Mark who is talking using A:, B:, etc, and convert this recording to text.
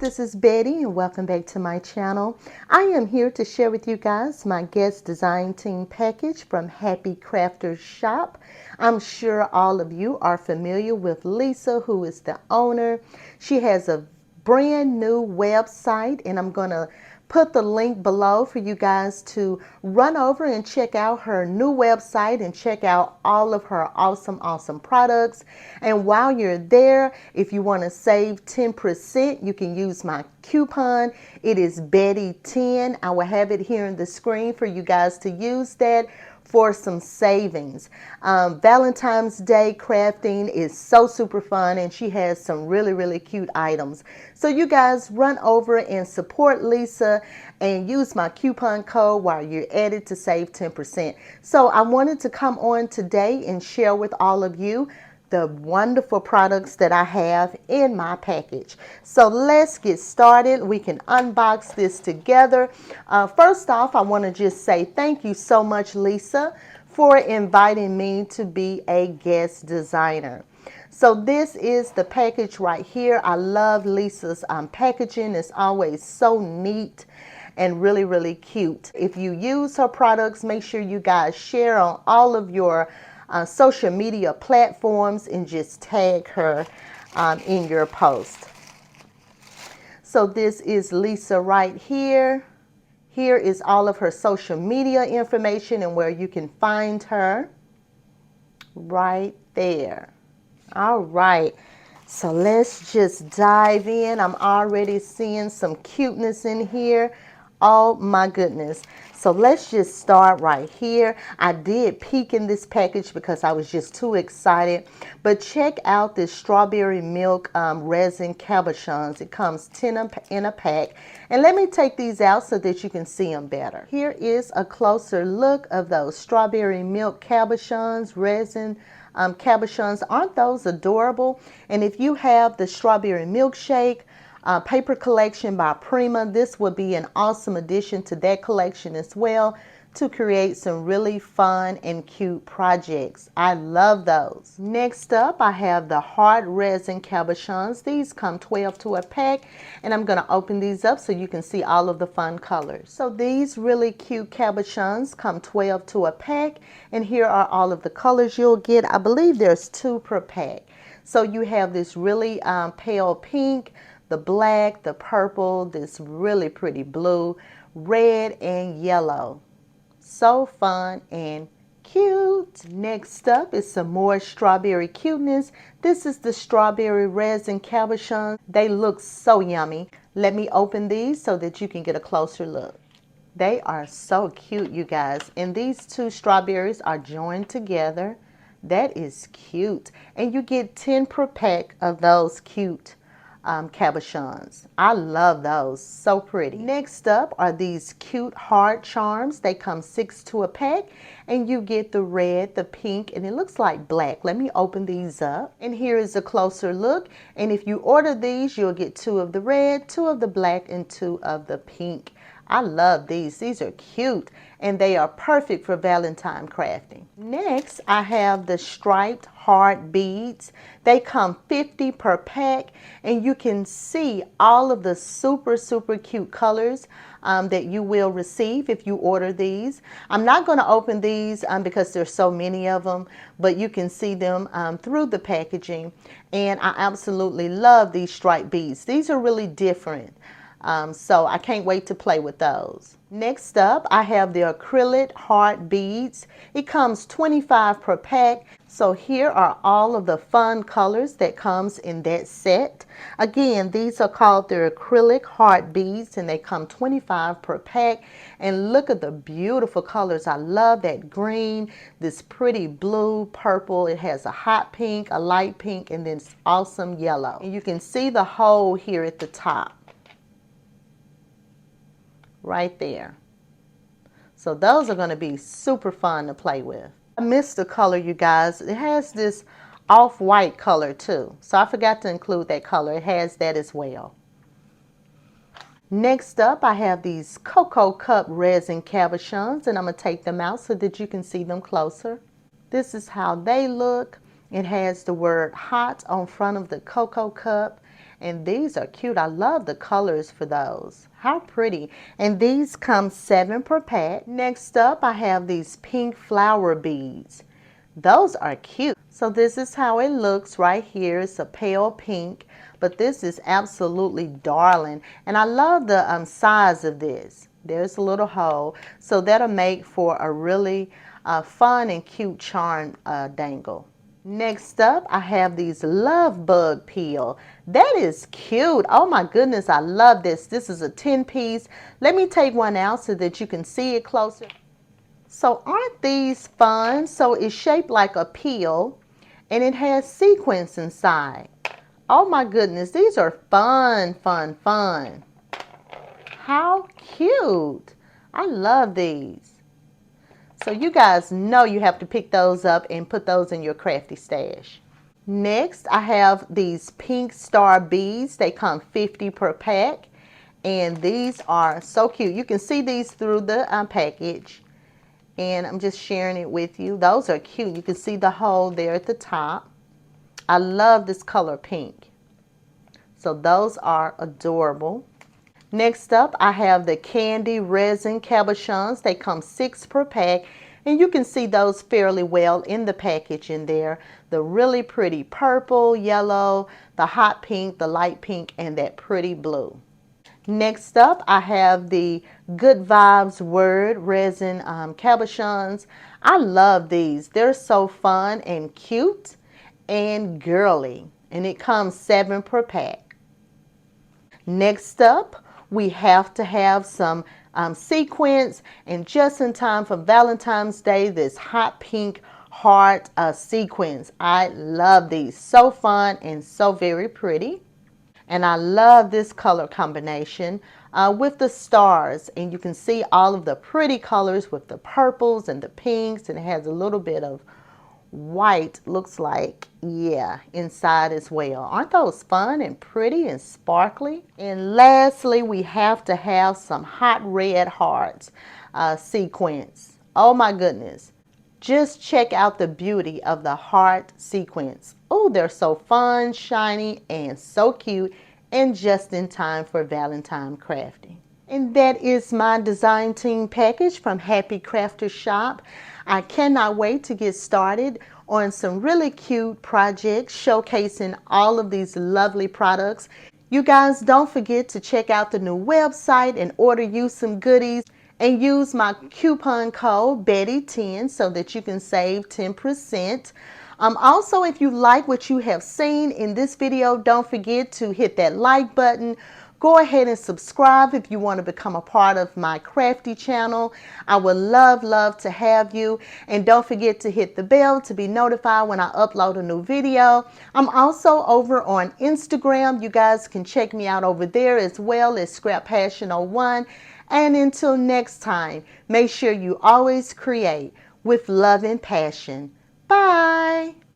A: this is Betty and welcome back to my channel. I am here to share with you guys my guest design team package from Happy Crafters Shop. I'm sure all of you are familiar with Lisa, who is the owner. She has a brand new website, and I'm going to put the link below for you guys to run over and check out her new website and check out all of her awesome products. And while you're there, if you want to save 10%, you can use my coupon. It is Betty10. I will have it here on the screen for you guys to use that for some savings. Valentine's Day crafting is so super fun, and she has some really cute items. So you guys run over and support Lisa and use my coupon code while you're at it to save 10%. So I wanted to come on today and share with all of you the wonderful products that I have in my package. So let's get started. We can unbox this together. First off, I want to just say thank you so much, Lisa, for inviting me to be a guest designer. So this is the package right here. I love Lisa's packaging. It's always so neat and really cute. If you use her products, make sure you guys share on all of your social media platforms and just tag her in your post. So this is Lisa right here. Here is all of her social media information and where you can find her right there. All right, so let's just dive in. I'm already seeing some cuteness in here. Oh my goodness. So let's just start right here. I did peek in this package because I was just too excited. But check out this strawberry milk resin cabochons. It comes 10 in a pack. And let me take these out so that you can see them better. Here is a closer look of those strawberry milk cabochons, resin cabochons. Aren't those adorable? And if you have the strawberry milkshake paper collection by Prima, this would be an awesome addition to that collection as well to create some really fun and cute projects. I love those. Next up, I have the hard resin cabochons. These come 12 to a pack, and I'm going to open these up so you can see all of the fun colors. So these really cute cabochons come 12 to a pack, and here are all of the colors you'll get. I believe there's 2 per pack. So you have this really pale pink, the black, the purple, this really pretty blue, red, and yellow. So fun and cute. Next up is some more strawberry cuteness. This is the strawberry resin cabochon. They look so yummy. Let me open these so that you can get a closer look. They are so cute, you guys. And these 2 strawberries are joined together. That is cute. And you get 10 per pack of those cute cabochons. I love those. So pretty. Next up are these cute heart charms. They come 6 to a pack, and you get the red, the pink, and it looks like black. Let me open these up. And here is a closer look. And if you order these, you'll get 2 of the red, 2 of the black, and 2 of the pink. I love these. These are cute, and they are perfect for Valentine crafting. Next, I have the striped heart beads. They come 50 per pack, and you can see all of the super cute colors that you will receive if you order these. I'm not going to open these because there's so many of them, but you can see them through the packaging, and I absolutely love these striped beads. These are really different. So I can't wait to play with those. Next up, I have the acrylic heart beads. It comes 25 per pack. So here are all of the fun colors that comes in that set. Again, these are called the acrylic heart beads, and they come 25 per pack. And look at the beautiful colors. I love that green, this pretty blue, purple. It has a hot pink, a light pink, and then this awesome yellow. And you can see the hole here at the top. Right there. So those are going to be super fun to play with. I missed the color, you guys. It has this off-white color too. So I forgot to include that color. It has that as well. Next up, I have these Cocoa Cup resin cabochons, and I'm going to take them out so that you can see them closer. This is how they look. It has the word hot on front of the cocoa cup, And these are cute. I love the colors for those. How pretty. And these come 7 per pack. Next up, I have these pink flower beads. Those are cute. So this is how it looks right here. It's a pale pink, but this is absolutely darling. And I love the size of this. There's a little hole. So that'll make for a really fun and cute charm dangle. Next up, I have these love bug peel. That is cute. Oh my goodness, I love this. This is a 10-piece. Let me take one out so that you can see it closer. So aren't these fun? So it's shaped like a peel and it has sequins inside. Oh my goodness, these are fun, fun, fun. How cute. I love these. So you guys know you have to pick those up and put those in your crafty stash. Next, I have these pink star beads. They come 50 per pack. And these are so cute. You can see these through the package. And I'm just sharing it with you. Those are cute. You can see the hole there at the top. I love this color pink. So those are adorable. Next up, I have the candy resin cabochons. They come 6 per pack. And you can see those fairly well in the package in there. The really pretty purple, yellow, the hot pink, the light pink, and that pretty blue. Next up, I have the Good Vibes Word Resin cabochons. I love these. They're so fun and cute and girly. And it comes 7 per pack. Next up, we have to have some sequins, and just in time for Valentine's Day, this hot pink heart sequins. I love these. So fun and so very pretty. And I love this color combination with the stars. And you can see all of the pretty colors with the purples and the pinks. And it has a little bit of white, looks like, yeah, inside as well. Aren't those fun and pretty and sparkly? And lastly, we have to have some hot red hearts sequence. Oh my goodness. Just check out the beauty of the heart sequence. Oh, they're so fun, shiny, and so cute, and just in time for Valentine crafting. And that is my design team package from Happy Crafter Shop. I cannot wait to get started on some really cute projects showcasing all of these lovely products. You guys don't forget to check out the new website and order you some goodies. And use my coupon code Betty10 so that you can save 10%. Also, if you like what you have seen in this video, don't forget to hit that like button. Go ahead and subscribe if you want to become a part of my crafty channel. I would love to have you. And don't forget to hit the bell to be notified when I upload a new video. I'm also over on Instagram. You guys can check me out over there as well as Scrap Passion 01. And until next time, make sure you always create with love and passion. Bye.